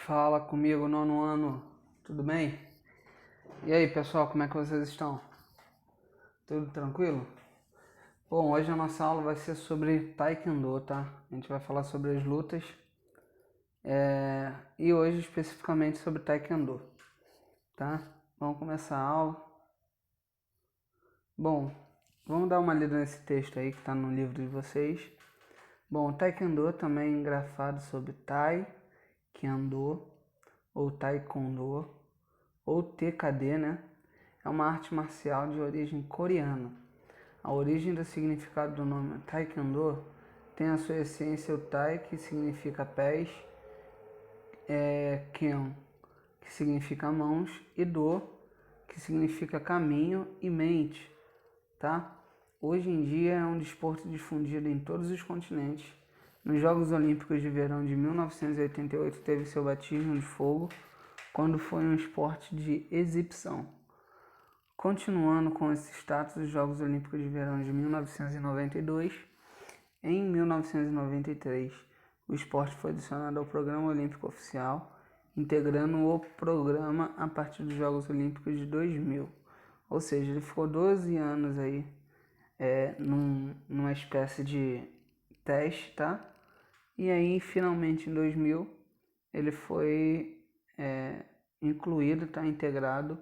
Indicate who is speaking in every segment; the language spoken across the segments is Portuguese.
Speaker 1: Fala comigo, nono ano, tudo bem? E aí pessoal, como é que vocês estão? Tudo tranquilo? Bom, hoje a nossa aula vai ser sobre Taekwondo, tá? A gente vai falar sobre as lutas e hoje especificamente sobre Taekwondo, tá? Vamos começar a aula. Bom, vamos dar uma lida nesse texto aí que tá no livro de vocês. Bom, Taekwondo também é engrafado sobre Tai, Kendo ou Taekwondo ou TKD, né? É uma arte marcial de origem coreana. A origem do significado do nome Taekwondo tem a sua essência o Tai, que significa pés, Kyon, que significa mãos, e Do, que significa caminho e mente, tá? Hoje em dia é um desporto difundido em todos os continentes. Nos Jogos Olímpicos de Verão de 1988 teve seu batismo de fogo, quando foi um esporte de exibição. Continuando com esse status, os Jogos Olímpicos de Verão de 1992, em 1993, o esporte foi adicionado ao Programa Olímpico Oficial, integrando o programa a partir dos Jogos Olímpicos de 2000. Ou seja, ele ficou 12 anos aí numa espécie de teste, tá? E aí, finalmente, em 2000, ele foi incluído, tá? Integrado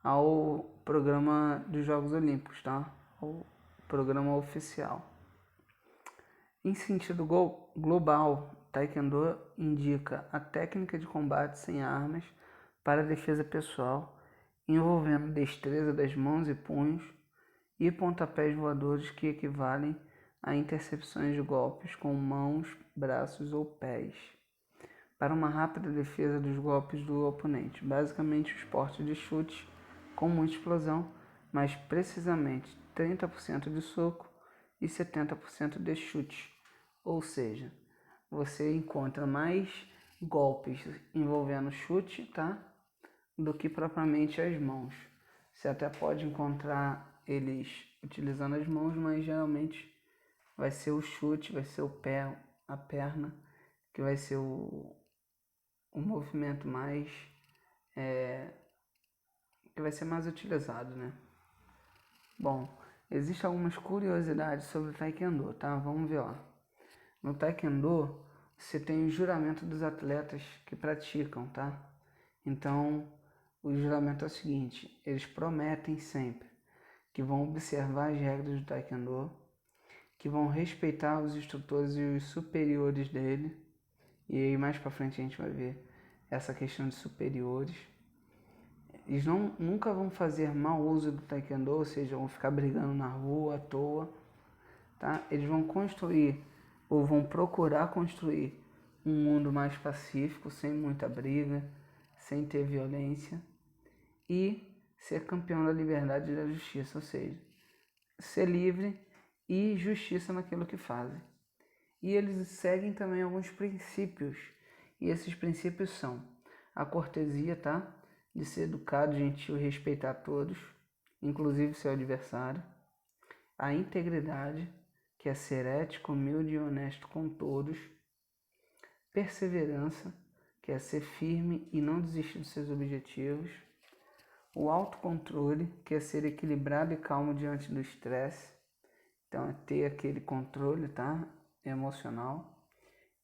Speaker 1: ao programa dos Jogos Olímpicos, tá? O programa oficial. Em sentido global, Taekwondo indica a técnica de combate sem armas para defesa pessoal, envolvendo destreza das mãos e punhos e pontapés voadores que equivalem a intercepções de golpes com mãos, braços ou pés, para uma rápida defesa dos golpes do oponente. Basicamente, o esporte de chute com muita explosão, mas precisamente 30% de soco e 70% de chute. Ou seja, você encontra mais golpes envolvendo chute, tá? Do que propriamente as mãos. Você até pode encontrar eles utilizando as mãos, mas geralmente vai ser o chute, vai ser o pé, a perna, que vai ser o movimento mais que vai ser mais utilizado, né? Bom, existem algumas curiosidades sobre o Taekwondo, tá? Vamos ver, ó. No Taekwondo, você tem o juramento dos atletas que praticam, tá? Então, o juramento é o seguinte: eles prometem sempre que vão observar as regras do Taekwondo, que vão respeitar os instrutores e os superiores dele. E aí mais pra frente a gente vai ver essa questão de superiores. Eles nunca vão fazer mau uso do Taekwondo, ou seja, vão ficar brigando na rua à toa, tá? Eles vão construir, ou vão procurar construir, um mundo mais pacífico, sem muita briga, sem ter violência, e ser campeão da liberdade e da justiça, ou seja, ser livre e justiça naquilo que fazem. E eles seguem também alguns princípios, e esses princípios são a cortesia, tá? De ser educado, gentil e respeitar todos, inclusive seu adversário. A integridade, que é ser ético, humilde e honesto com todos. Perseverança, que é ser firme e não desistir dos seus objetivos. O autocontrole, que é ser equilibrado e calmo diante do estresse. Então é ter aquele controle, tá? Emocional.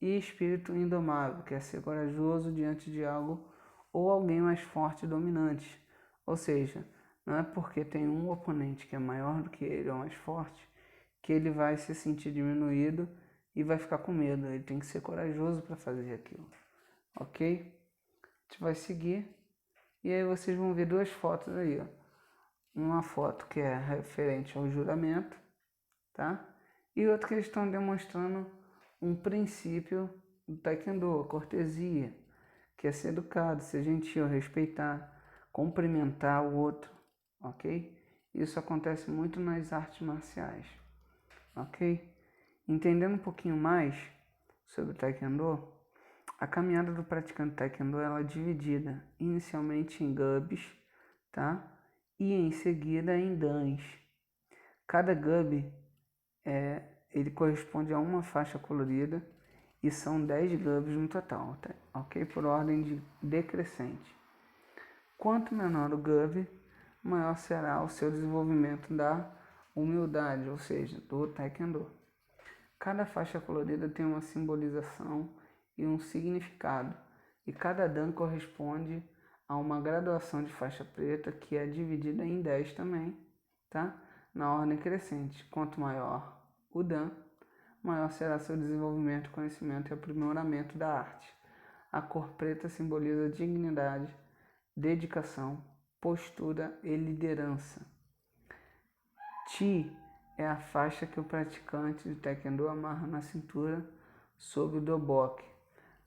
Speaker 1: E espírito indomável, que é ser corajoso diante de algo ou alguém mais forte e dominante. Ou seja, não é porque tem um oponente que é maior do que ele ou mais forte que ele vai se sentir diminuído e vai ficar com medo. Ele tem que ser corajoso para fazer aquilo. Ok? A gente vai seguir e aí vocês vão ver duas fotos aí, ó. Uma foto que é referente ao juramento, tá? E outra que eles estão demonstrando um princípio do Taekwondo, a cortesia, que é ser educado, ser gentil, respeitar, cumprimentar o outro, ok? Isso acontece muito nas artes marciais, ok? Entendendo um pouquinho mais sobre o Taekwondo, a caminhada do praticante Taekwondo ela é dividida inicialmente em gubs, tá? E em seguida em dans. Cada gub ele corresponde a uma faixa colorida e são 10 gubs no total, tá? ok? Por ordem decrescente. Quanto menor o GUB, maior será o seu desenvolvimento da humildade, ou seja, do Taekwondo. Cada faixa colorida tem uma simbolização e um significado, e cada dan corresponde a uma graduação de faixa preta que é dividida em 10 também, tá? Na ordem crescente. Quanto maior o dan, maior será seu desenvolvimento, conhecimento e aprimoramento da arte. A cor preta simboliza dignidade, dedicação, postura e liderança. Ti é a faixa que o praticante de Taekwondo amarra na cintura sob o doboque,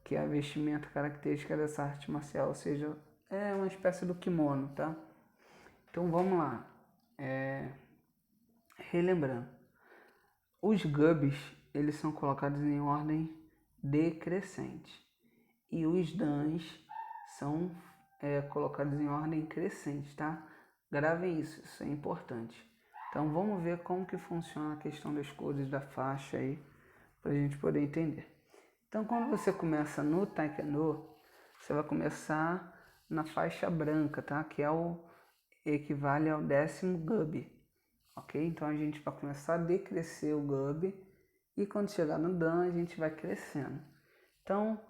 Speaker 1: que é a vestimenta característica dessa arte marcial, ou seja, é uma espécie do kimono, tá? Então vamos lá. Relembrando, os GUBs, eles são colocados em ordem decrescente e os dans são colocados em ordem crescente, tá? Gravem isso, isso é importante. Então vamos ver como que funciona a questão das cores da faixa aí, para a gente poder entender. Então quando você começa no Taekwondo, você vai começar na faixa branca, tá? Que é o equivale ao 10º GUB, ok? Então a gente vai começar a decrescer o GUB e quando chegar no Dan a gente vai crescendo. Então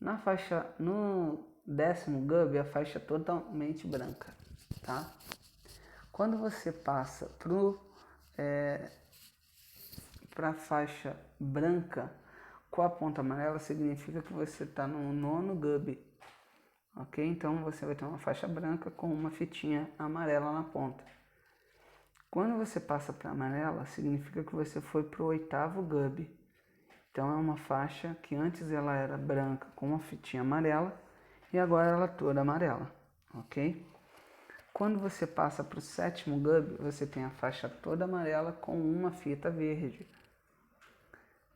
Speaker 1: no 10º GUB a faixa é totalmente branca, tá? Quando você passa para a faixa branca com a ponta amarela, significa que você está no 9º GUB, ok? Então você vai ter uma faixa branca com uma fitinha amarela na ponta. Quando você passa para amarela, significa que você foi para o 8º GUB. Então é uma faixa que antes ela era branca com uma fitinha amarela e agora ela é toda amarela, ok? Quando você passa para o 7º GUB, você tem a faixa toda amarela com uma fita verde.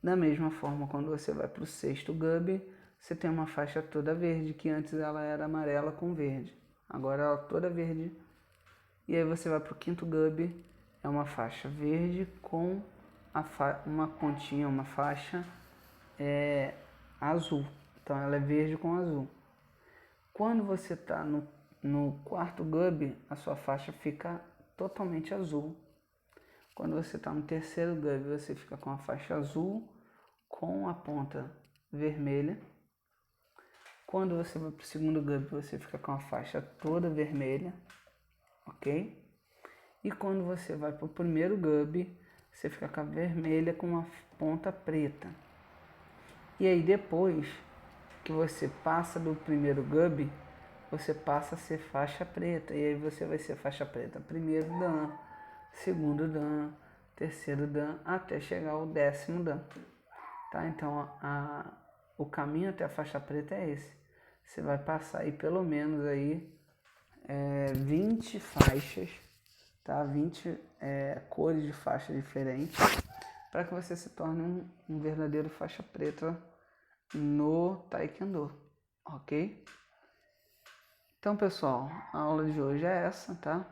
Speaker 1: Da mesma forma, quando você vai para o 6º GUB, você tem uma faixa toda verde, que antes ela era amarela com verde. Agora ela é toda verde. E aí você vai para o 5º GUB, é uma faixa verde com uma pontinha, uma faixa azul. Então ela é verde com azul. Quando você está no 4º GUB, a sua faixa fica totalmente azul. Quando você está no 3º GUB, você fica com a faixa azul com a ponta vermelha. Quando você vai para o 2º GUB, você fica com a faixa toda vermelha, ok? E quando você vai para o 1º GUB, você fica com a vermelha com uma ponta preta. E aí depois que você passa do 1º GUB, você passa a ser faixa preta. E aí você vai ser faixa preta 1º Dan, 2º Dan, 3º Dan, até chegar ao 10º Dan. Tá? Então o caminho até a faixa preta é esse. Você vai passar aí pelo menos aí 20 faixas, tá? 20 cores de faixa diferentes, para que você se torne um verdadeiro faixa preta no Taekwondo, ok? Então pessoal, a aula de hoje é essa, tá?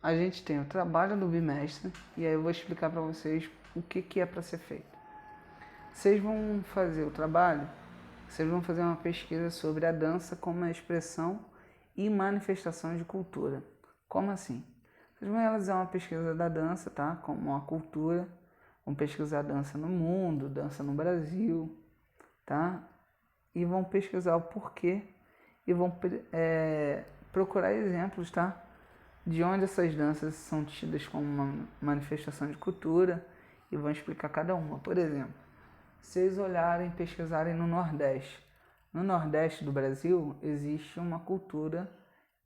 Speaker 1: A gente tem o trabalho do bimestre e aí eu vou explicar para vocês o que é para ser feito. Vocês vão fazer o trabalho, vocês vão fazer uma pesquisa sobre a dança como uma expressão e manifestação de cultura. Como assim? Vocês vão realizar uma pesquisa da dança, tá? Como uma cultura, vão pesquisar dança no mundo, dança no Brasil, tá? E vão pesquisar o porquê e vão procurar exemplos, tá? De onde essas danças são tidas como uma manifestação de cultura e vão explicar cada uma. Por exemplo, se vocês olharem, pesquisarem no Nordeste. No Nordeste do Brasil existe uma cultura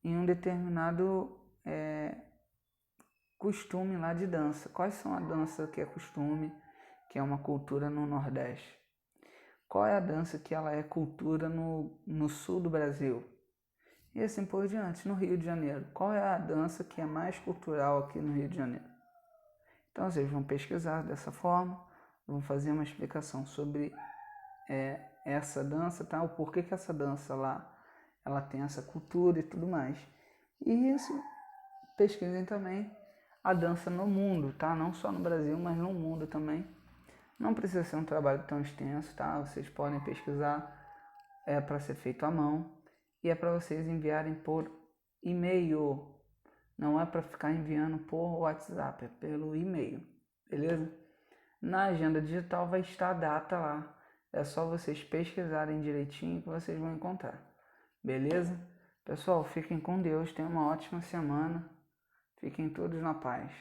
Speaker 1: em um determinado costume lá de dança. Quais são a dança que é costume, que é uma cultura no Nordeste? Qual é a dança que ela é cultura no sul do Brasil? E assim por diante, no Rio de Janeiro. Qual é a dança que é mais cultural aqui no Rio de Janeiro? Então vocês vão pesquisar dessa forma, vão fazer uma explicação sobre essa dança, tá? O porquê que essa dança lá, ela tem essa cultura e tudo mais. E isso, pesquisem também a dança no mundo, tá? Não só no Brasil, mas no mundo também. Não precisa ser um trabalho tão extenso, tá? Vocês podem pesquisar é para ser feito à mão e é para vocês enviarem por e-mail. Não é para ficar enviando por WhatsApp, é pelo e-mail, beleza? Na agenda digital vai estar a data lá. É só vocês pesquisarem direitinho que vocês vão encontrar, beleza? Pessoal, fiquem com Deus, tenham uma ótima semana. Fiquem todos na paz.